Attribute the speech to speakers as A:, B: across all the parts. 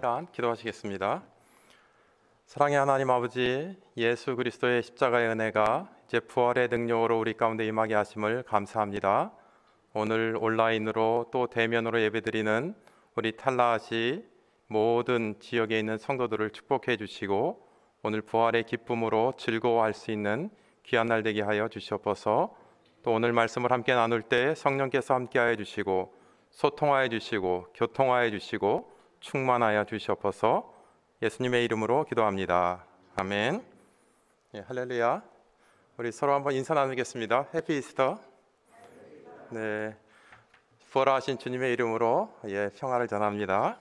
A: 시간 기도하시겠습니다. 사랑의 하나님 아버지, 예수 그리스도의 십자가의 은혜가 이제 부활의 능력으로 우리 가운데 임하게 하심을 감사합니다. 오늘 온라인으로 또 대면으로 예배드리는 우리 탈라시 모든 지역에 있는 성도들을 축복해 주시고 오늘 부활의 기쁨으로 즐거워할 수 있는 귀한 날 되게 하여 주시옵소서. 또 오늘 말씀을 함께 나눌 때 성령께서 함께하여 주시고 소통하여 주시고 교통하여 주시고 충만하여 주시옵소서. 예수님의 이름으로 기도합니다. 아멘. 할렐루야. 우리 서로 한번 인사 나누겠습니다. 해피 이스터. 네, 부활하신 주님의 이름으로 평화를 전합니다.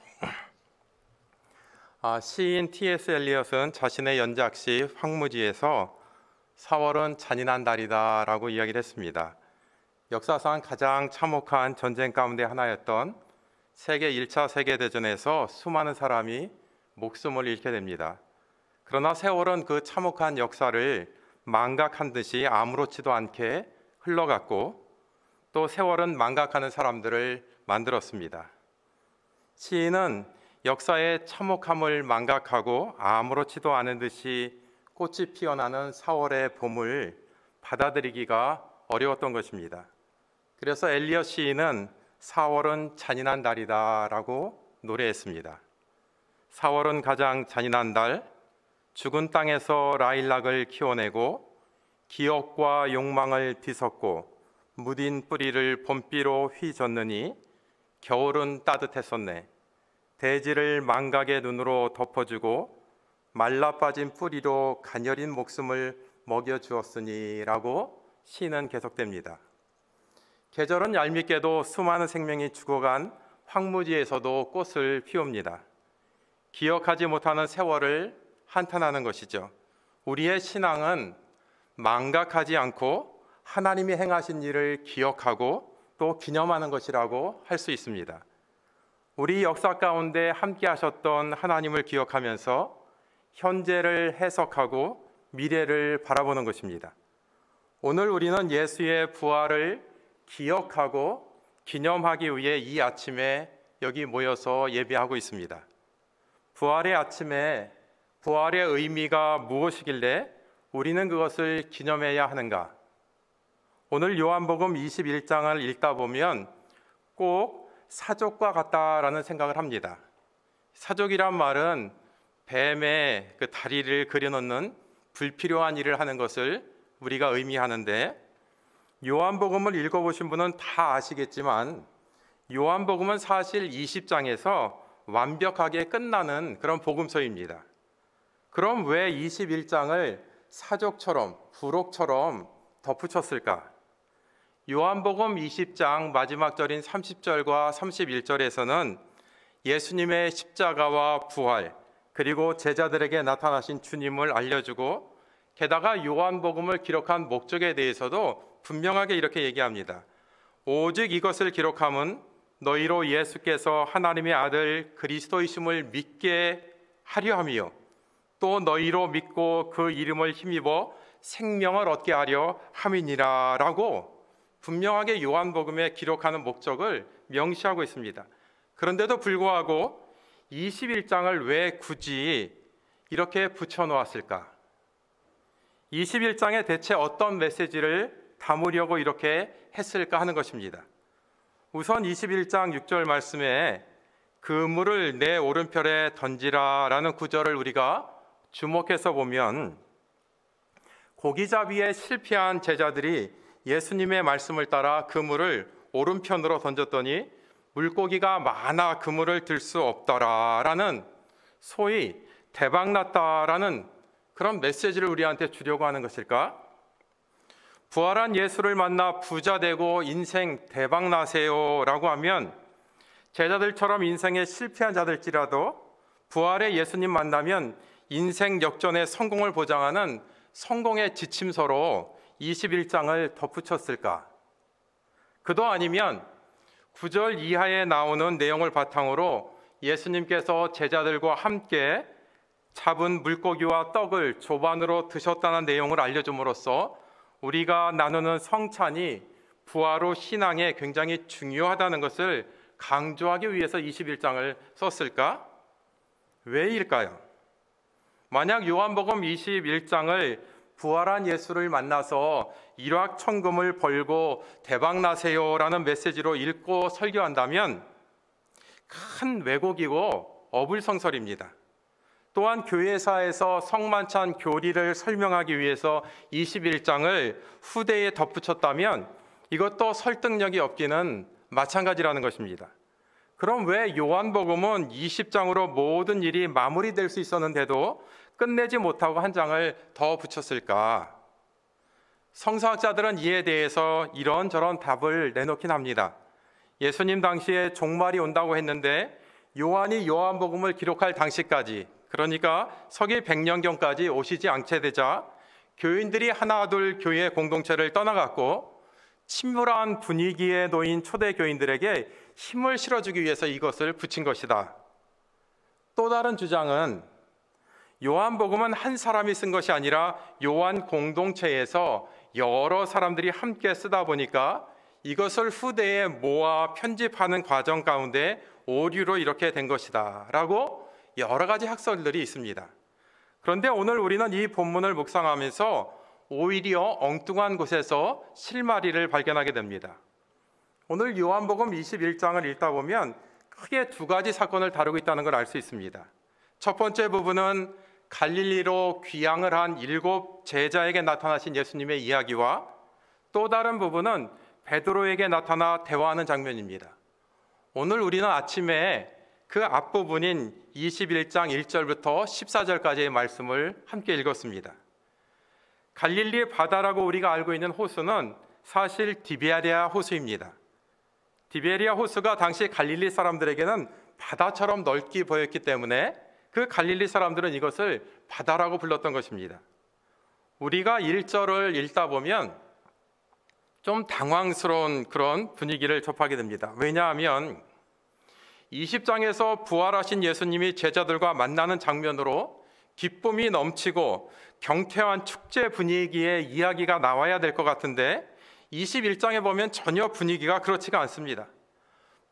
A: 시인 T.S. 엘리엇은 자신의 연작시 황무지에서 4월은 잔인한 달이다 라고 이야기를 했습니다. 역사상 가장 참혹한 전쟁 가운데 하나였던 세계 1차 세계대전에서 수많은 사람이 목숨을 잃게 됩니다. 그러나 세월은 그 참혹한 역사를 망각한 듯이 아무렇지도 않게 흘러갔고 또 세월은 망각하는 사람들을 만들었습니다. 시인은 역사의 참혹함을 망각하고 아무렇지도 않은 듯이 꽃이 피어나는 4월의 봄을 받아들이기가 어려웠던 것입니다. 그래서 엘리엇 시인은 4월은 잔인한 달이다 라고 노래했습니다. 4월은 가장 잔인한 달, 죽은 땅에서 라일락을 키워내고 기억과 욕망을 뒤섞고 무딘 뿌리를 봄비로 휘젓느니 겨울은 따뜻했었네. 대지를 망각의 눈으로 덮어주고 말라 빠진 뿌리로 가녀린 목숨을 먹여주었으니 라고 시는 계속됩니다. 계절은 얄밉게도 수많은 생명이 죽어간 황무지에서도 꽃을 피웁니다. 기억하지 못하는 세월을 한탄하는 것이죠. 우리의 신앙은 망각하지 않고 하나님이 행하신 일을 기억하고 또 기념하는 것이라고 할 수 있습니다. 우리 역사 가운데 함께 하셨던 하나님을 기억하면서 현재를 해석하고 미래를 바라보는 것입니다. 오늘 우리는 예수의 부활을 기억하고 기념하기 위해 이 아침에 여기 모여서 예배하고 있습니다. 부활의 아침에 부활의 의미가 무엇이길래 우리는 그것을 기념해야 하는가? 오늘 요한복음 21장을 읽다 보면 꼭 사족과 같다라는 생각을 합니다. 사족이란 말은 뱀의 그 다리를 그려놓는 불필요한 일을 하는 것을 우리가 의미하는데 요한복음을 읽어보신 분은 다 아시겠지만 요한복음은 사실 20장에서 완벽하게 끝나는 그런 복음서입니다. 그럼 왜 21장을 사족처럼 부록처럼 덧붙였을까? 요한복음 20장 마지막 절인 30절과 31절에서는 예수님의 십자가와 부활 그리고 제자들에게 나타나신 주님을 알려주고 게다가 요한복음을 기록한 목적에 대해서도 분명하게 이렇게 얘기합니다. 오직 이것을 기록함은 너희로 예수께서 하나님의 아들 그리스도이심을 믿게 하려 함이요 또 너희로 믿고 그 이름을 힘입어 생명을 얻게 하려 함이니라 라고 분명하게 요한복음에 기록하는 목적을 명시하고 있습니다. 그런데도 불구하고 21장을 왜 굳이 이렇게 붙여놓았을까? 21장에 대체 어떤 메시지를 담으려고 이렇게 했을까 하는 것입니다. 우선 21장 6절 말씀에 그물을 내 오른편에 던지라 라는 구절을 우리가 주목해서 보면 고기잡이에 실패한 제자들이 예수님의 말씀을 따라 그물을 오른편으로 던졌더니 물고기가 많아 그물을 들 수 없더라 라는 소위 대박났다라는 그런 메시지를 우리한테 주려고 하는 것일까? 부활한 예수를 만나 부자 되고 인생 대박나세요 라고 하면 제자들처럼 인생에 실패한 자들지라도 부활의 예수님 만나면 인생 역전의 성공을 보장하는 성공의 지침서로 21장을 덧붙였을까? 그도 아니면 9절 이하에 나오는 내용을 바탕으로 예수님께서 제자들과 함께 잡은 물고기와 떡을 조반으로 드셨다는 내용을 알려줌으로써 우리가 나누는 성찬이 부활 후 신앙에 굉장히 중요하다는 것을 강조하기 위해서 21장을 썼을까? 왜일까요? 만약 요한복음 21장을 부활한 예수를 만나서 일확천금을 벌고 대박나세요라는 메시지로 읽고 설교한다면 큰 왜곡이고 어불성설입니다. 또한 교회사에서 성만찬 교리를 설명하기 위해서 21장을 후대에 덧붙였다면 이것도 설득력이 없기는 마찬가지라는 것입니다. 그럼 왜 요한복음은 20장으로 모든 일이 마무리될 수 있었는데도 끝내지 못하고 한 장을 더 붙였을까? 성서학자들은 이에 대해서 이런저런 답을 내놓긴 합니다. 예수님 당시에 종말이 온다고 했는데 요한이 요한복음을 기록할 당시까지, 그러니까 서기 100년경까지 오시지 않게 되자 교인들이 하나둘 교회 공동체를 떠나갔고 침울한 분위기에 놓인 초대 교인들에게 힘을 실어주기 위해서 이것을 붙인 것이다. 또 다른 주장은 요한복음은 한 사람이 쓴 것이 아니라 요한 공동체에서 여러 사람들이 함께 쓰다 보니까 이것을 후대에 모아 편집하는 과정 가운데 오류로 이렇게 된 것이다 라고 여러 가지 학설들이 있습니다. 그런데 오늘 우리는 이 본문을 묵상하면서 오히려 엉뚱한 곳에서 실마리를 발견하게 됩니다. 오늘 요한복음 21장을 읽다 보면 크게 두 가지 사건을 다루고 있다는 걸 알 수 있습니다. 첫 번째 부분은 갈릴리로 귀향을 한 7 제자에게 나타나신 예수님의 이야기와 또 다른 부분은 베드로에게 나타나 대화하는 장면입니다. 오늘 우리는 아침에 그 앞부분인 21장 1절부터 14절까지의 말씀을 함께 읽었습니다. 갈릴리 바다라고 우리가 알고 있는 호수는 사실 디베리아 호수입니다. 디베리아 호수가 당시 갈릴리 사람들에게는 바다처럼 넓게 보였기 때문에 그 갈릴리 사람들은 이것을 바다라고 불렀던 것입니다. 우리가 1절을 읽다 보면 좀 당황스러운 그런 분위기를 접하게 됩니다. 왜냐하면 20장에서 부활하신 예수님이 제자들과 만나는 장면으로 기쁨이 넘치고 경쾌한 축제 분위기의 이야기가 나와야 될 것 같은데 21장에 보면 전혀 분위기가 그렇지가 않습니다.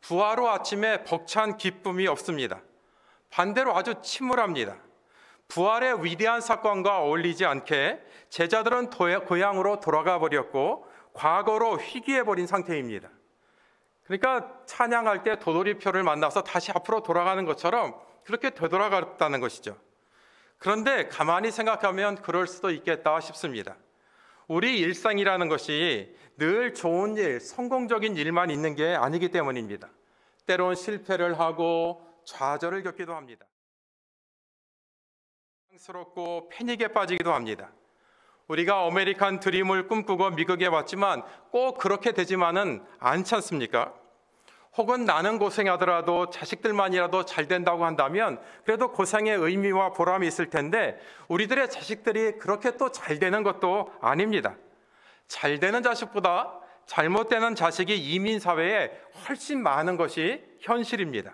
A: 부활 후 아침에 벅찬 기쁨이 없습니다. 반대로 아주 침울합니다. 부활의 위대한 사건과 어울리지 않게 제자들은 고향으로 돌아가 버렸고 과거로 희귀해버린 상태입니다. 그러니까 찬양할 때 도돌이표를 만나서 다시 앞으로 돌아가는 것처럼 그렇게 되돌아갔다는 것이죠. 그런데 가만히 생각하면 그럴 수도 있겠다 싶습니다. 우리 일상이라는 것이 늘 좋은 일, 성공적인 일만 있는 게 아니기 때문입니다. 때론 실패를 하고 좌절을 겪기도 합니다. 당스럽고 패닉에 빠지기도 합니다. 우리가 아메리칸 드림을 꿈꾸고 미국에 왔지만 꼭 그렇게 되지만은 않지 않습니까? 혹은 나는 고생하더라도 자식들만이라도 잘 된다고 한다면 그래도 고생의 의미와 보람이 있을 텐데 우리들의 자식들이 그렇게 또 잘 되는 것도 아닙니다. 잘 되는 자식보다 잘못되는 자식이 이민사회에 훨씬 많은 것이 현실입니다.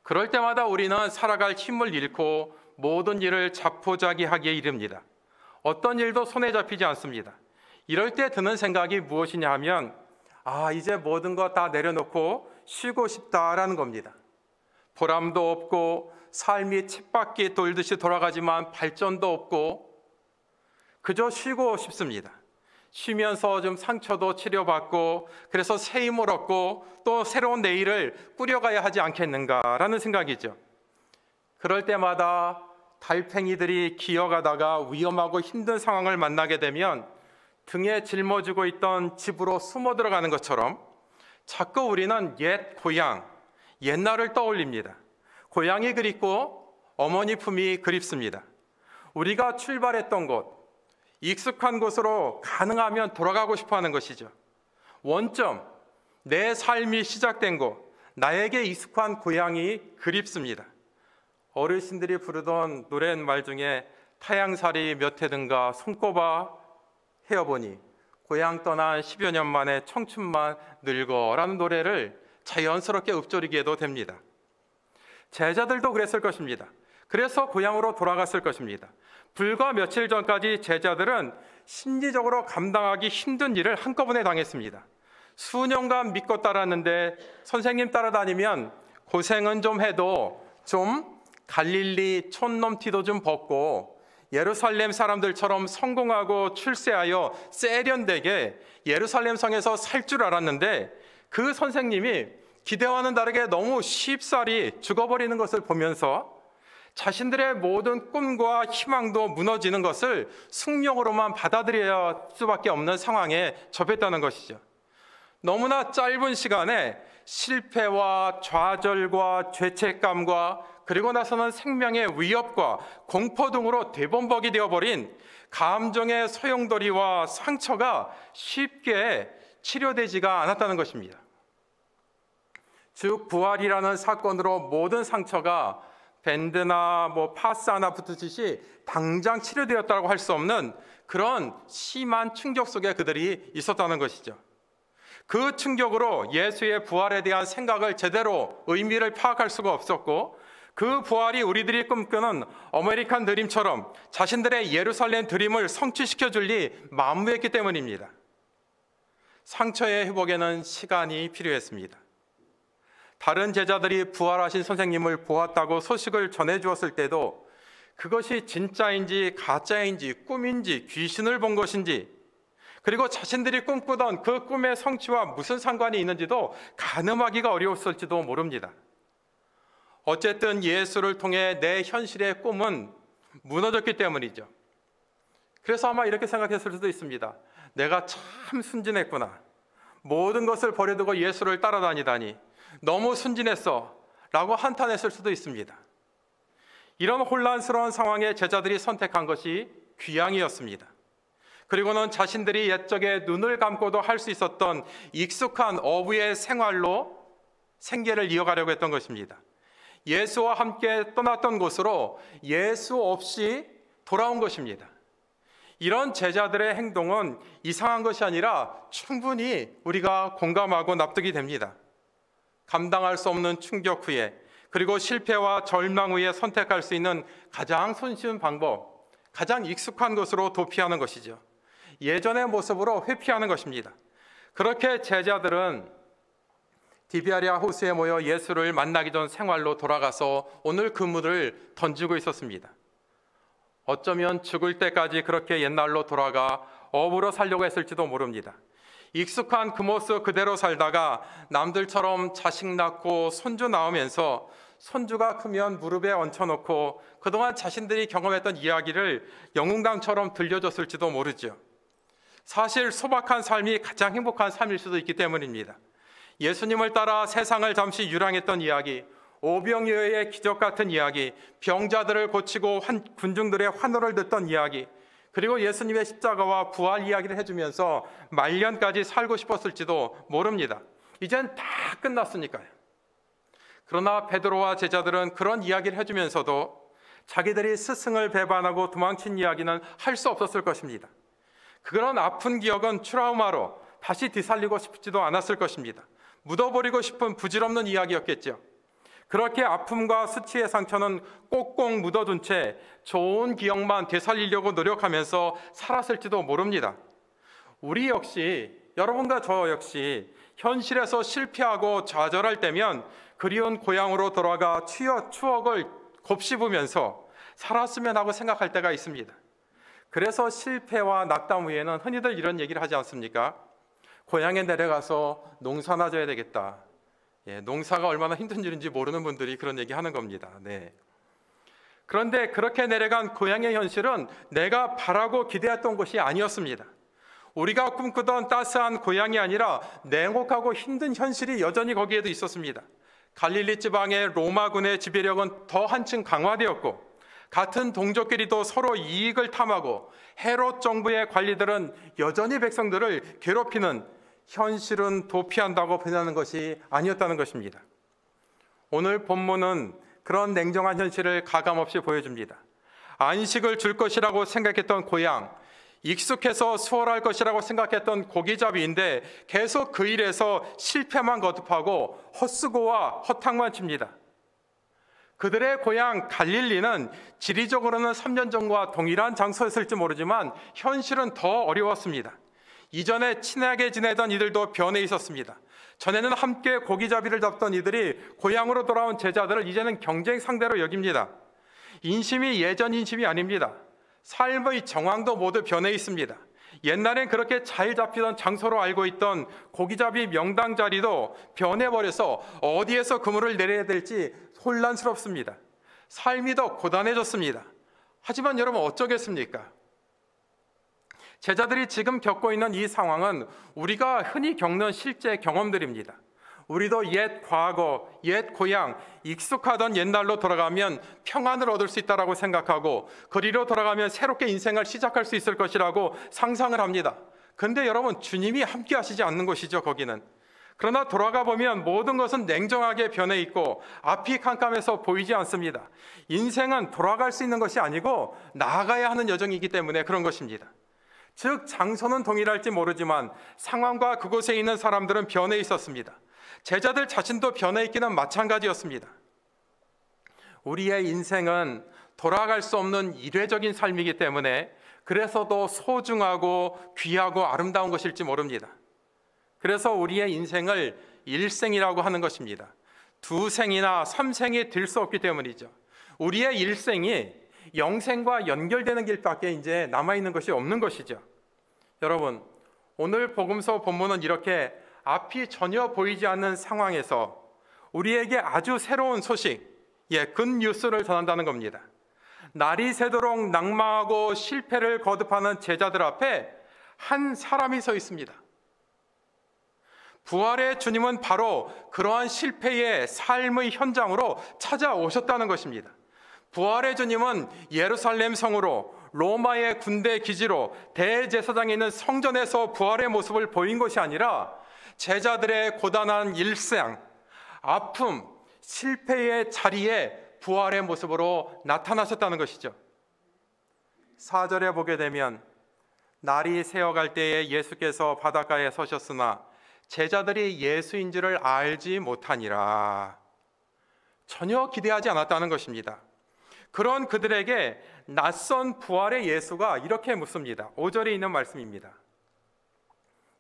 A: 그럴 때마다 우리는 살아갈 힘을 잃고 모든 일을 자포자기하기에 이릅니다. 어떤 일도 손에 잡히지 않습니다. 이럴 때 드는 생각이 무엇이냐 하면 이제 모든 것 다 내려놓고 쉬고 싶다라는 겁니다. 보람도 없고 삶이 쳇바퀴 돌듯이 돌아가지만 발전도 없고 그저 쉬고 싶습니다. 쉬면서 좀 상처도 치료받고 그래서 새 힘을 얻고 또 새로운 내일을 꾸려가야 하지 않겠는가라는 생각이죠. 그럴 때마다 달팽이들이 기어가다가 위험하고 힘든 상황을 만나게 되면 등에 짊어지고 있던 집으로 숨어 들어가는 것처럼 자꾸 우리는 옛 고향, 옛날을 떠올립니다. 고향이 그립고 어머니 품이 그립습니다. 우리가 출발했던 곳, 익숙한 곳으로 가능하면 돌아가고 싶어 하는 것이죠. 원점, 내 삶이 시작된 곳, 나에게 익숙한 고향이 그립습니다. 어르신들이 부르던 노랫말 중에 타양살이 몇 해든가 손꼽아 헤어보니 고향 떠난 10여 년 만에 청춘만 늙어라는 노래를 자연스럽게 읊조리게도 됩니다. 제자들도 그랬을 것입니다. 그래서 고향으로 돌아갔을 것입니다. 불과 며칠 전까지 제자들은 심리적으로 감당하기 힘든 일을 한꺼번에 당했습니다. 수년간 믿고 따랐는데 선생님 따라다니면 고생은 좀 해도 좀 갈릴리 촌놈티도 좀 벗고 예루살렘 사람들처럼 성공하고 출세하여 세련되게 예루살렘 성에서 살 줄 알았는데 그 선생님이 기대와는 다르게 너무 쉽사리 죽어버리는 것을 보면서 자신들의 모든 꿈과 희망도 무너지는 것을 숙명으로만 받아들여야 수밖에 없는 상황에 접했다는 것이죠. 너무나 짧은 시간에 실패와 좌절과 죄책감과 그리고 나서는 생명의 위협과 공포 등으로 대범벅이 되어버린 감정의 소용돌이와 상처가 쉽게 치료되지가 않았다는 것입니다. 즉 부활이라는 사건으로 모든 상처가 밴드나 파스 하나 붙듯이 당장 치료되었다고 할 수 없는 그런 심한 충격 속에 그들이 있었다는 것이죠. 그 충격으로 예수의 부활에 대한 생각을 제대로 의미를 파악할 수가 없었고 그 부활이 우리들이 꿈꾸는 아메리칸 드림처럼 자신들의 예루살렘 드림을 성취시켜줄 리 만무했기 때문입니다. 상처의 회복에는 시간이 필요했습니다. 다른 제자들이 부활하신 선생님을 보았다고 소식을 전해주었을 때도 그것이 진짜인지 가짜인지 꿈인지 귀신을 본 것인지 그리고 자신들이 꿈꾸던 그 꿈의 성취와 무슨 상관이 있는지도 가늠하기가 어려웠을지도 모릅니다. 어쨌든 예수를 통해 내 현실의 꿈은 무너졌기 때문이죠. 그래서 아마 이렇게 생각했을 수도 있습니다. 내가 참 순진했구나. 모든 것을 버려두고 예수를 따라다니다니 너무 순진했어 라고 한탄했을 수도 있습니다. 이런 혼란스러운 상황에 제자들이 선택한 것이 귀향이었습니다. 그리고는 자신들이 옛적에 눈을 감고도 할 수 있었던 익숙한 어부의 생활로 생계를 이어가려고 했던 것입니다. 예수와 함께 떠났던 곳으로 예수 없이 돌아온 것입니다. 이런 제자들의 행동은 이상한 것이 아니라 충분히 우리가 공감하고 납득이 됩니다. 감당할 수 없는 충격 후에 그리고 실패와 절망 후에 선택할 수 있는 가장 손쉬운 방법, 가장 익숙한 것으로 도피하는 것이죠. 예전의 모습으로 회피하는 것입니다. 그렇게 제자들은 디비아리아 호수에 모여 예수를 만나기 전 생활로 돌아가서 오늘 근무를 던지고 있었습니다. 어쩌면 죽을 때까지 그렇게 옛날로 돌아가 어부로 살려고 했을지도 모릅니다. 익숙한 그 모습 그대로 살다가 남들처럼 자식 낳고 손주 낳으면서 손주가 크면 무릎에 얹혀놓고 그동안 자신들이 경험했던 이야기를 영웅강처럼 들려줬을지도 모르죠. 사실 소박한 삶이 가장 행복한 삶일 수도 있기 때문입니다. 예수님을 따라 세상을 잠시 유랑했던 이야기, 오병이어의 기적 같은 이야기, 병자들을 고치고 군중들의 환호를 듣던 이야기, 그리고 예수님의 십자가와 부활 이야기를 해주면서 말년까지 살고 싶었을지도 모릅니다. 이젠 다 끝났으니까요. 그러나 베드로와 제자들은 그런 이야기를 해주면서도 자기들이 스승을 배반하고 도망친 이야기는 할 수 없었을 것입니다. 그런 아픈 기억은 트라우마로 다시 되살리고 싶지도 않았을 것입니다. 묻어버리고 싶은 부질없는 이야기였겠죠. 그렇게 아픔과 수치의 상처는 꼭꼭 묻어둔 채 좋은 기억만 되살리려고 노력하면서 살았을지도 모릅니다. 우리 역시, 여러분과 저 역시 현실에서 실패하고 좌절할 때면 그리운 고향으로 돌아가 추억을 곱씹으면서 살았으면 하고 생각할 때가 있습니다. 그래서 실패와 낙담 후에는 흔히들 이런 얘기를 하지 않습니까? 고향에 내려가서 농사나 져야 되겠다. 농사가 얼마나 힘든 일인지 모르는 분들이 그런 얘기 하는 겁니다. 그런데 그렇게 내려간 고향의 현실은 내가 바라고 기대했던 것이 아니었습니다. 우리가 꿈꾸던 따스한 고향이 아니라 냉혹하고 힘든 현실이 여전히 거기에도 있었습니다. 갈릴리 지방의 로마군의 지배력은 더 한층 강화되었고 같은 동족끼리도 서로 이익을 탐하고 헤롯 정부의 관리들은 여전히 백성들을 괴롭히는 현실은 도피한다고 보내는 것이 아니었다는 것입니다. 오늘 본문은 그런 냉정한 현실을 가감없이 보여줍니다. 안식을 줄 것이라고 생각했던 고향, 익숙해서 수월할 것이라고 생각했던 고기잡이인데 계속 그 일에서 실패만 거듭하고 헛수고와 허탕만 칩니다. 그들의 고향 갈릴리는 지리적으로는 3년 전과 동일한 장소였을지 모르지만 현실은 더 어려웠습니다. 이전에 친하게 지내던 이들도 변해 있었습니다. 전에는 함께 고기잡이를 잡던 이들이 고향으로 돌아온 제자들을 이제는 경쟁 상대로 여깁니다. 인심이 예전 인심이 아닙니다. 삶의 정황도 모두 변해 있습니다. 옛날엔 그렇게 잘 잡히던 장소로 알고 있던 고기잡이 명당 자리도 변해버려서 어디에서 그물을 내려야 될지 혼란스럽습니다. 삶이 더 고단해졌습니다. 하지만 여러분 어쩌겠습니까? 제자들이 지금 겪고 있는 이 상황은 우리가 흔히 겪는 실제 경험들입니다. 우리도 옛 과거, 옛 고향, 익숙하던 옛날로 돌아가면 평안을 얻을 수 있다고 생각하고 그리로 돌아가면 새롭게 인생을 시작할 수 있을 것이라고 상상을 합니다. 그런데 여러분, 주님이 함께 하시지 않는 것이죠, 거기는. 그러나 돌아가 보면 모든 것은 냉정하게 변해 있고 앞이 캄캄해서 보이지 않습니다. 인생은 돌아갈 수 있는 것이 아니고 나아가야 하는 여정이기 때문에 그런 것입니다. 즉, 장소는 동일할지 모르지만 상황과 그곳에 있는 사람들은 변해 있었습니다. 제자들 자신도 변해 있기는 마찬가지였습니다. 우리의 인생은 돌아갈 수 없는 이례적인 삶이기 때문에 그래서 더 소중하고 귀하고 아름다운 것일지 모릅니다. 그래서 우리의 인생을 일생이라고 하는 것입니다. 2생이나 3생이 될 수 없기 때문이죠. 우리의 일생이 영생과 연결되는 길밖에 이제 남아있는 것이 없는 것이죠. 여러분, 오늘 복음서 본문은 이렇게 앞이 전혀 보이지 않는 상황에서 우리에게 아주 새로운 소식, 굿뉴스를 전한다는 겁니다. 날이 새도록 낙망하고 실패를 거듭하는 제자들 앞에 한 사람이 서 있습니다. 부활의 주님은 바로 그러한 실패의 삶의 현장으로 찾아오셨다는 것입니다. 부활의 주님은 예루살렘 성으로, 로마의 군대 기지로, 대제사장에 있는 성전에서 부활의 모습을 보인 것이 아니라 제자들의 고단한 일상, 아픔, 실패의 자리에 부활의 모습으로 나타나셨다는 것이죠. 4절에 보게 되면 날이 새어갈 때에 예수께서 바닷가에 서셨으나 제자들이 예수인 줄을 알지 못하니라. 전혀 기대하지 않았다는 것입니다. 그런 그들에게 낯선 부활의 예수가 이렇게 묻습니다. 5절에 있는 말씀입니다.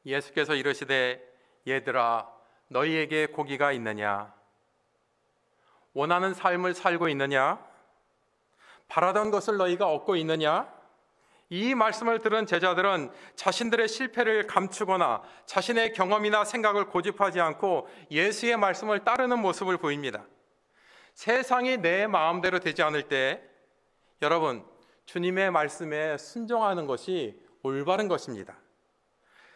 A: 예수께서 이르시되 얘들아, 너희에게 고기가 있느냐? 원하는 삶을 살고 있느냐? 바라던 것을 너희가 얻고 있느냐? 이 말씀을 들은 제자들은 자신들의 실패를 감추거나 자신의 경험이나 생각을 고집하지 않고 예수의 말씀을 따르는 모습을 보입니다. 세상이 내 마음대로 되지 않을 때 여러분, 주님의 말씀에 순종하는 것이 올바른 것입니다.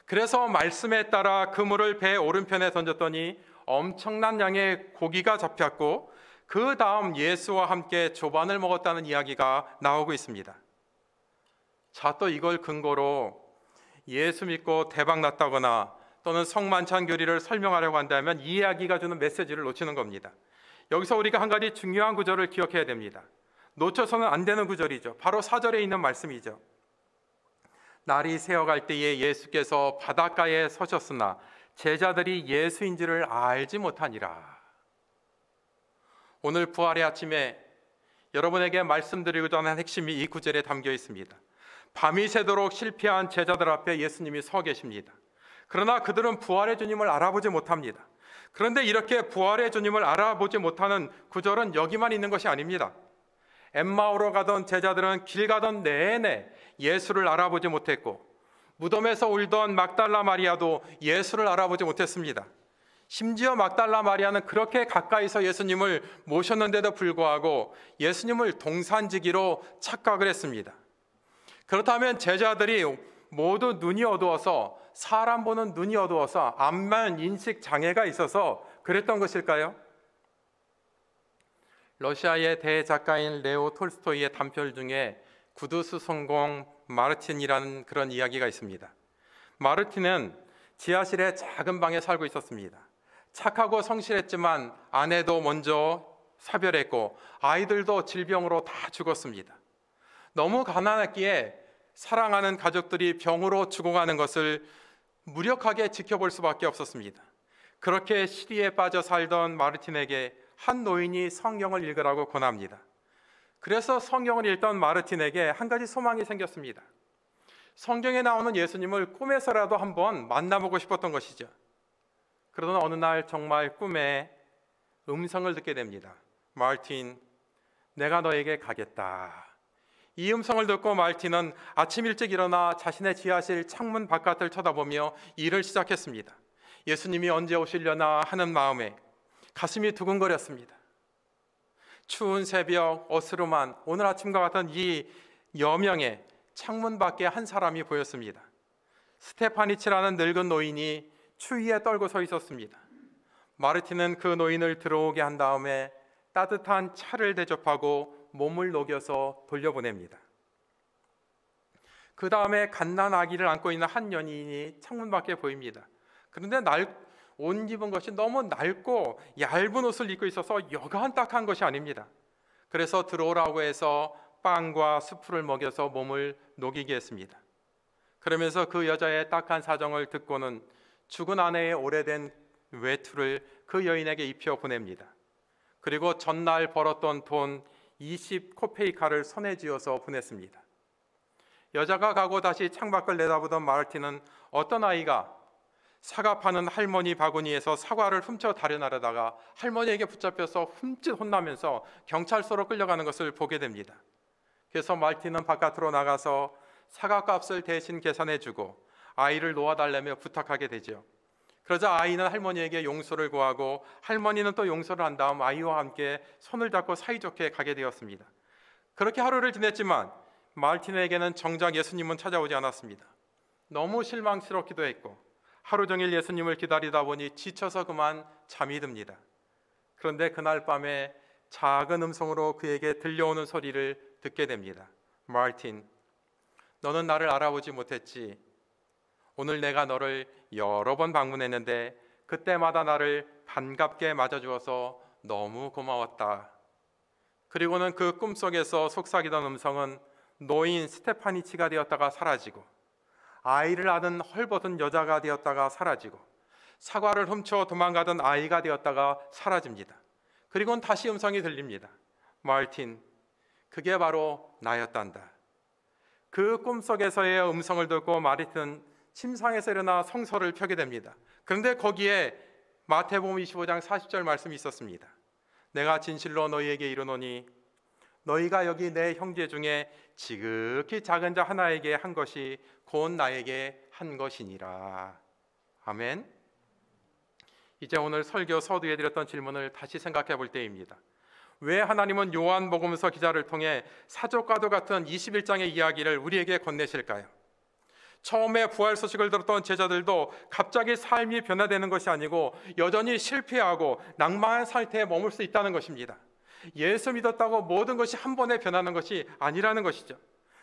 A: 그래서 말씀에 따라 그물을 배 오른편에 던졌더니 엄청난 양의 고기가 잡혔고 그 다음 예수와 함께 조반을 먹었다는 이야기가 나오고 있습니다. 자, 또 이걸 근거로 예수 믿고 대박 났다거나 또는 성만찬 교리를 설명하려고 한다면 이 이야기가 주는 메시지를 놓치는 겁니다. 여기서 우리가 한 가지 중요한 구절을 기억해야 됩니다. 놓쳐서는 안 되는 구절이죠. 바로 4절에 있는 말씀이죠. 날이 새어갈 때에 예수께서 바닷가에 서셨으나 제자들이 예수인지를 알지 못하니라. 오늘 부활의 아침에 여러분에게 말씀드리고자 하는 핵심이 이 구절에 담겨 있습니다. 밤이 새도록 실패한 제자들 앞에 예수님이 서 계십니다. 그러나 그들은 부활의 주님을 알아보지 못합니다. 그런데 이렇게 부활의 주님을 알아보지 못하는 구절은 여기만 있는 것이 아닙니다. 엠마오로 가던 제자들은 길 가던 내내 예수를 알아보지 못했고 무덤에서 울던 막달라 마리아도 예수를 알아보지 못했습니다. 심지어 막달라 마리아는 그렇게 가까이서 예수님을 모셨는데도 불구하고 예수님을 동산지기로 착각을 했습니다. 그렇다면 제자들이 모두 눈이 어두워서, 사람 보는 눈이 어두워서 암만 인식 장애가 있어서 그랬던 것일까요? 러시아의 대작가인 레오 톨스토이의 단편 중에 구두수 성공 마르틴이라는 그런 이야기가 있습니다. 마르틴은 지하실의 작은 방에 살고 있었습니다. 착하고 성실했지만 아내도 먼저 사별했고 아이들도 질병으로 다 죽었습니다. 너무 가난했기에 사랑하는 가족들이 병으로 죽어가는 것을 무력하게 지켜볼 수밖에 없었습니다. 그렇게 시리에 빠져 살던 마르틴에게 한 노인이 성경을 읽으라고 권합니다. 그래서 성경을 읽던 마르틴에게 한 가지 소망이 생겼습니다. 성경에 나오는 예수님을 꿈에서라도 한번 만나보고 싶었던 것이죠. 그러던 어느 날 정말 꿈에 음성을 듣게 됩니다. 마르틴, 내가 너에게 가겠다. 이 음성을 듣고 마르틴은 아침 일찍 일어나 자신의 지하실 창문 바깥을 쳐다보며 일을 시작했습니다. 예수님이 언제 오시려나 하는 마음에 가슴이 두근거렸습니다. 추운 새벽 어스름한 오늘 아침과 같은 이 여명에 창문 밖에 한 사람이 보였습니다. 스테파니치라는 늙은 노인이 추위에 떨고 서 있었습니다. 마르틴은 그 노인을 들어오게 한 다음에 따뜻한 차를 대접하고 몸을 녹여서 돌려보냅니다. 그 다음에 갓난 아기를 안고 있는 한 연인이 창문 밖에 보입니다. 그런데 옷 입은 것이 너무 낡고 얇은 옷을 입고 있어서 여간 딱한 것이 아닙니다. 그래서 들어오라고 해서 빵과 수프를 먹여서 몸을 녹이게 했습니다. 그러면서 그 여자의 딱한 사정을 듣고는 죽은 아내의 오래된 외투를 그 여인에게 입혀 보냅니다. 그리고 전날 벌었던 돈 20코페이카를 손에 쥐어서 보냈습니다. 여자가 가고 다시 창밖을 내다보던 마르틴은 어떤 아이가 사과 파는 할머니 바구니에서 사과를 훔쳐 다려나르다가 할머니에게 붙잡혀서 흠칫 혼나면서 경찰서로 끌려가는 것을 보게 됩니다. 그래서 마르틴은 바깥으로 나가서 사과값을 대신 계산해주고 아이를 놓아달라며 부탁하게 되죠. 그러자 아이는 할머니에게 용서를 구하고 할머니는 또 용서를 한 다음 아이와 함께 손을 잡고 사이좋게 가게 되었습니다. 그렇게 하루를 지냈지만 마르틴에게는 정작 예수님은 찾아오지 않았습니다. 너무 실망스럽기도 했고 하루 종일 예수님을 기다리다 보니 지쳐서 그만 잠이 듭니다. 그런데 그날 밤에 작은 음성으로 그에게 들려오는 소리를 듣게 됩니다. 마르틴, 너는 나를 알아보지 못했지. 오늘 내가 너를 여러 번 방문했는데 그때마다 나를 반갑게 맞아주어서 너무 고마웠다. 그리고는 그 꿈속에서 속삭이던 음성은 노인 스테파니치가 되었다가 사라지고 아이를 안은 헐벗은 여자가 되었다가 사라지고 사과를 훔쳐 도망가던 아이가 되었다가 사라집니다. 그리고는 다시 음성이 들립니다. 마르틴, 그게 바로 나였단다. 그 꿈속에서의 음성을 듣고 마르틴은 침상에서 일어나 성서를 펴게 됩니다. 그런데 거기에 마태복음 25장 40절 말씀이 있었습니다. 내가 진실로 너희에게 이르노니 너희가 여기 내 형제 중에 지극히 작은 자 하나에게 한 것이 곧 나에게 한 것이니라. 아멘. 이제 오늘 설교 서두에 드렸던 질문을 다시 생각해 볼 때입니다. 왜 하나님은 요한복음서 기자를 통해 사족과도 같은 21장의 이야기를 우리에게 건네실까요? 처음에 부활 소식을 들었던 제자들도 갑자기 삶이 변화되는 것이 아니고 여전히 실패하고 낭만한 상태에 머물 수 있다는 것입니다. 예수 믿었다고 모든 것이 한 번에 변하는 것이 아니라는 것이죠.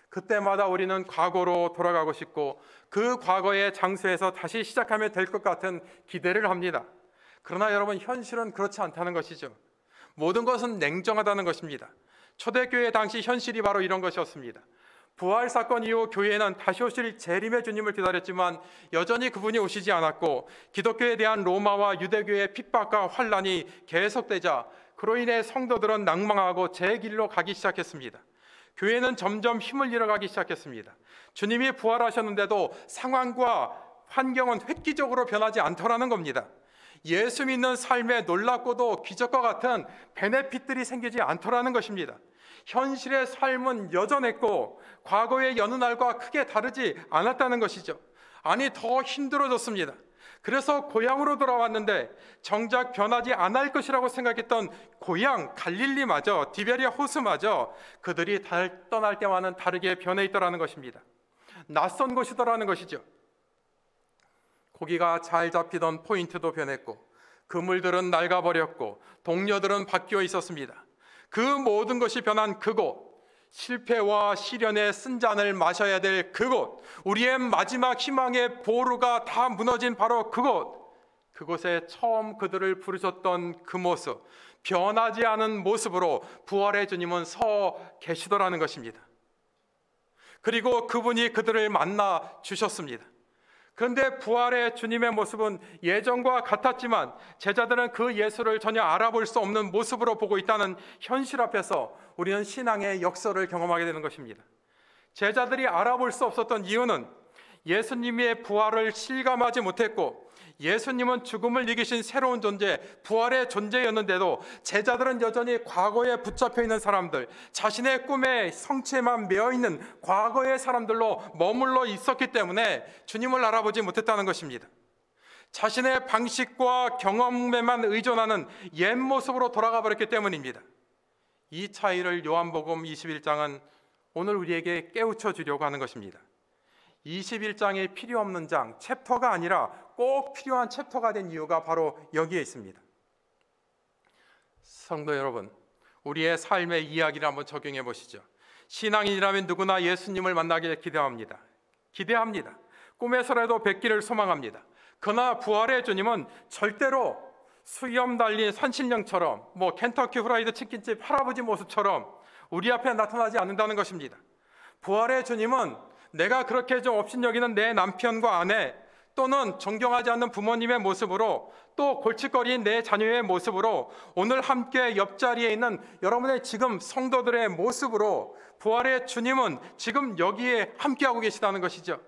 A: 그때마다 우리는 과거로 돌아가고 싶고 그 과거의 장소에서 다시 시작하면 될 것 같은 기대를 합니다. 그러나 여러분, 현실은 그렇지 않다는 것이죠. 모든 것은 냉정하다는 것입니다. 초대교회 당시 현실이 바로 이런 것이었습니다. 부활 사건 이후 교회는 다시 오실 재림의 주님을 기다렸지만 여전히 그분이 오시지 않았고 기독교에 대한 로마와 유대교의 핍박과 환란이 계속되자 그로 인해 성도들은 낭망하고 제 길로 가기 시작했습니다. 교회는 점점 힘을 잃어가기 시작했습니다. 주님이 부활하셨는데도 상황과 환경은 획기적으로 변하지 않더라는 겁니다. 예수 믿는 삶에 놀랍고도 기적과 같은 베네핏들이 생기지 않더라는 것입니다. 현실의 삶은 여전했고 과거의 여느 날과 크게 다르지 않았다는 것이죠. 아니, 더 힘들어졌습니다. 그래서 고향으로 돌아왔는데 정작 변하지 않을 것이라고 생각했던 고향 갈릴리마저, 디베리아 호수마저 그들이 떠날 때와는 다르게 변해 있더라는 것입니다. 낯선 곳이더라는 것이죠. 고기가 잘 잡히던 포인트도 변했고 그물들은 낡아버렸고 동료들은 바뀌어 있었습니다. 그 모든 것이 변한 그곳, 실패와 시련의 쓴 잔을 마셔야 될 그곳, 우리의 마지막 희망의 보루가 다 무너진 바로 그곳에 처음 그들을 부르셨던 그 모습, 변하지 않은 모습으로 부활의 주님은 서 계시더라는 것입니다. 그리고 그분이 그들을 만나 주셨습니다. 그런데 부활의 주님의 모습은 예전과 같았지만 제자들은 그 예수를 전혀 알아볼 수 없는 모습으로 보고 있다는 현실 앞에서 우리는 신앙의 역설을 경험하게 되는 것입니다. 제자들이 알아볼 수 없었던 이유는 예수님의 부활을 실감하지 못했고, 예수님은 죽음을 이기신 새로운 존재, 부활의 존재였는데도 제자들은 여전히 과거에 붙잡혀 있는 사람들, 자신의 꿈에 성취에만 매여 있는 과거의 사람들로 머물러 있었기 때문에 주님을 알아보지 못했다는 것입니다. 자신의 방식과 경험에만 의존하는 옛 모습으로 돌아가 버렸기 때문입니다. 이 차이를 요한복음 21장은 오늘 우리에게 깨우쳐 주려고 하는 것입니다. 21장이 필요 없는 장, 챕터가 아니라 꼭 필요한 챕터가 된 이유가 바로 여기에 있습니다. 성도 여러분, 우리의 삶의 이야기를 한번 적용해 보시죠. 신앙인이라면 누구나 예수님을 만나길 기대합니다. 꿈에서라도 뵙기를 소망합니다. 그러나 부활의 주님은 절대로 수염 달린 산신령처럼, 켄터키 후라이드 치킨집 할아버지 모습처럼 우리 앞에 나타나지 않는다는 것입니다. 부활의 주님은 내가 그렇게 좀 업신여기는 내 남편과 아내, 또는 존경하지 않는 부모님의 모습으로, 또 골칫거리인 내 자녀의 모습으로, 오늘 함께 옆자리에 있는 여러분의 지금 성도들의 모습으로 부활의 주님은 지금 여기에 함께하고 계시다는 것이죠.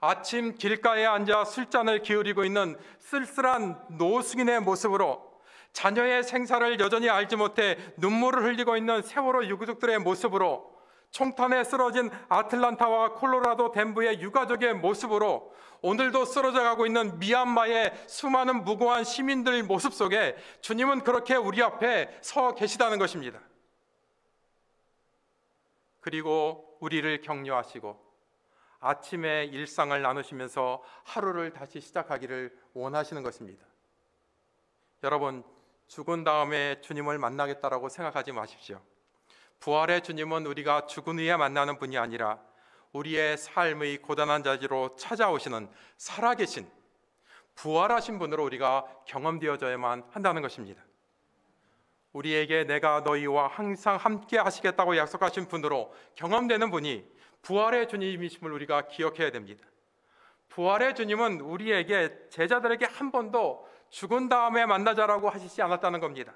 A: 아침 길가에 앉아 술잔을 기울이고 있는 쓸쓸한 노숙인의 모습으로, 자녀의 생사를 여전히 알지 못해 눈물을 흘리고 있는 세월호 유가족들의 모습으로, 총탄에 쓰러진 아틀란타와 콜로라도 덴버의 유가족의 모습으로, 오늘도 쓰러져 가고 있는 미얀마의 수많은 무고한 시민들 모습 속에 주님은 그렇게 우리 앞에 서 계시다는 것입니다. 그리고 우리를 격려하시고 아침에 일상을 나누시면서 하루를 다시 시작하기를 원하시는 것입니다. 여러분, 죽은 다음에 주님을 만나겠다라고 생각하지 마십시오. 부활의 주님은 우리가 죽은 후에 만나는 분이 아니라 우리의 삶의 고단한 자리로 찾아오시는 살아계신 부활하신 분으로 우리가 경험되어져야만 한다는 것입니다. 우리에게 내가 너희와 항상 함께 하시겠다고 약속하신 분으로 경험되는 분이 부활의 주님이심을 우리가 기억해야 됩니다. 부활의 주님은 우리에게, 제자들에게 한 번도 죽은 다음에 만나자라고 하시지 않았다는 겁니다.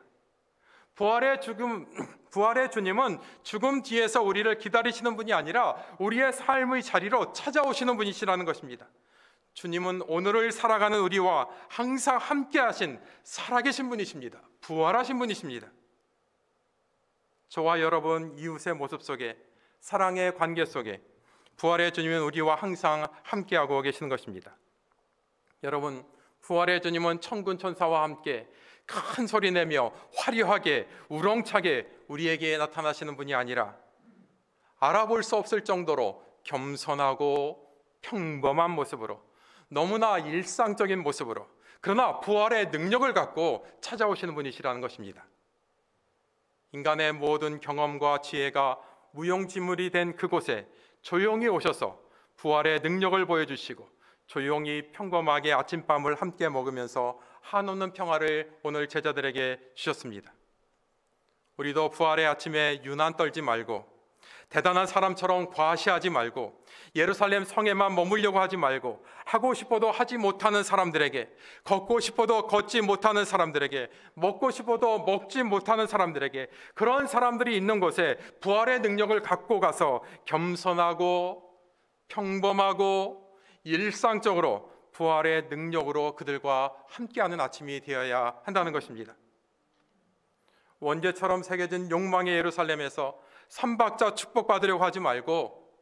A: 부활의 주님은 죽음 뒤에서 우리를 기다리시는 분이 아니라 우리의 삶의 자리로 찾아오시는 분이시라는 것입니다. 주님은 오늘을 살아가는 우리와 항상 함께 하신 살아계신 분이십니다. 부활하신 분이십니다. 저와 여러분, 이웃의 모습 속에, 사랑의 관계 속에 부활의 주님은 우리와 항상 함께하고 계시는 것입니다. 여러분, 부활의 주님은 천군 천사와 함께 큰 소리 내며 화려하게 우렁차게 우리에게 나타나시는 분이 아니라 알아볼 수 없을 정도로 겸손하고 평범한 모습으로, 너무나 일상적인 모습으로, 그러나 부활의 능력을 갖고 찾아오시는 분이시라는 것입니다. 인간의 모든 경험과 지혜가 무용지물이 된 그곳에 조용히 오셔서 부활의 능력을 보여주시고 조용히 평범하게 아침밤을 함께 먹으면서 한없는 평화를 오늘 제자들에게 주셨습니다. 우리도 부활의 아침에 유난 떨지 말고, 대단한 사람처럼 과시하지 말고, 예루살렘 성에만 머물려고 하지 말고, 하고 싶어도 하지 못하는 사람들에게, 걷고 싶어도 걷지 못하는 사람들에게, 먹고 싶어도 먹지 못하는 사람들에게, 그런 사람들이 있는 곳에 부활의 능력을 갖고 가서 겸손하고 평범하고 일상적으로 부활의 능력으로 그들과 함께하는 아침이 되어야 한다는 것입니다. 원죄처럼 새겨진 욕망의 예루살렘에서 삼박자 축복받으려고 하지 말고,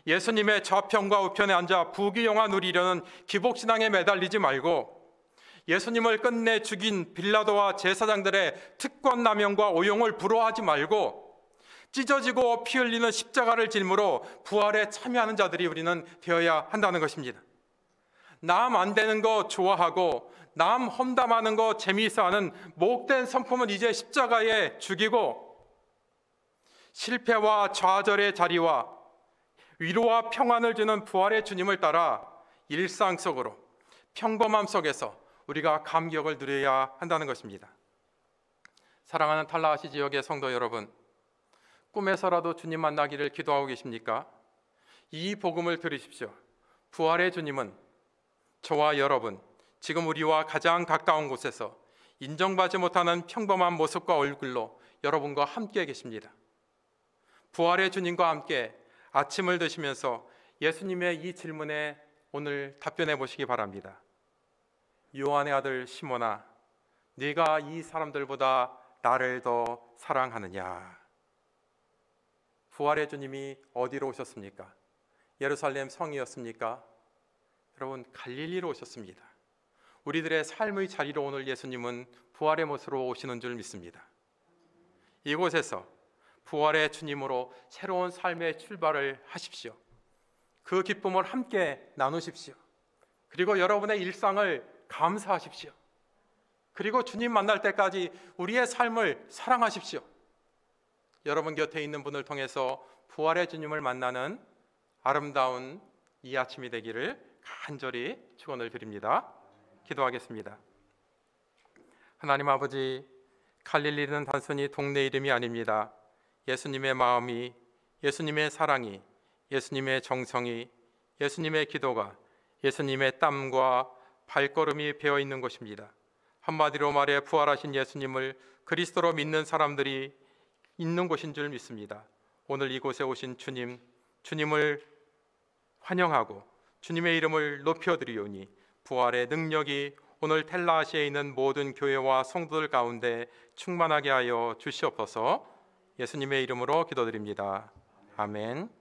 A: 예수님의 좌편과 우편에 앉아 부귀영화 누리려는 기복신앙에 매달리지 말고, 예수님을 끝내 죽인 빌라도와 제사장들의 특권 남용과 오용을 부러워하지 말고, 찢어지고 피 흘리는 십자가를 짊으로 부활에 참여하는 자들이 우리는 되어야 한다는 것입니다. 남 안 되는 거 좋아하고 남 험담하는 거 재미있어하는 목된 성품은 이제 십자가에 죽이고, 실패와 좌절의 자리와 위로와 평안을 주는 부활의 주님을 따라 일상 속으로, 평범함 속에서 우리가 감격을 누려야 한다는 것입니다. 사랑하는 탈라하시 지역의 성도 여러분, 꿈에서라도 주님 만나기를 기도하고 계십니까? 이 복음을 들으십시오. 부활의 주님은 저와 여러분, 지금 우리와 가장 가까운 곳에서 인정받지 못하는 평범한 모습과 얼굴로 여러분과 함께 계십니다. 부활의 주님과 함께 아침을 드시면서 예수님의 이 질문에 오늘 답변해 보시기 바랍니다. 요한의 아들 시몬아, 네가 이 사람들보다 나를 더 사랑하느냐? 부활의 주님이 어디로 오셨습니까? 예루살렘 성이었습니까? 여러분, 갈릴리로 오셨습니다. 우리들의 삶의 자리로 오늘 예수님은 부활의 모습으로 오시는 줄 믿습니다. 이곳에서 부활의 주님으로 새로운 삶의 출발을 하십시오. 그 기쁨을 함께 나누십시오. 그리고 여러분의 일상을 감사하십시오. 그리고 주님 만날 때까지 우리의 삶을 사랑하십시오. 여러분 곁에 있는 분을 통해서 부활의 주님을 만나는 아름다운 이 아침이 되기를 간절히 축원을 드립니다. 기도하겠습니다. 하나님 아버지, 갈릴리는 단순히 동네 이름이 아닙니다. 예수님의 마음이, 예수님의 사랑이, 예수님의 정성이, 예수님의 기도가, 예수님의 땀과 발걸음이 배어 있는 곳입니다. 한마디로 말해 부활하신 예수님을 그리스도로 믿는 사람들이 있는 곳인 줄 믿습니다. 오늘 이곳에 오신 주님, 주님을 환영하고 주님의 이름을 높여드리오니 부활의 능력이 오늘 텔라아시아에 있는 모든 교회와 성도들 가운데 충만하게 하여 주시옵소서. 예수님의 이름으로 기도드립니다. 아멘.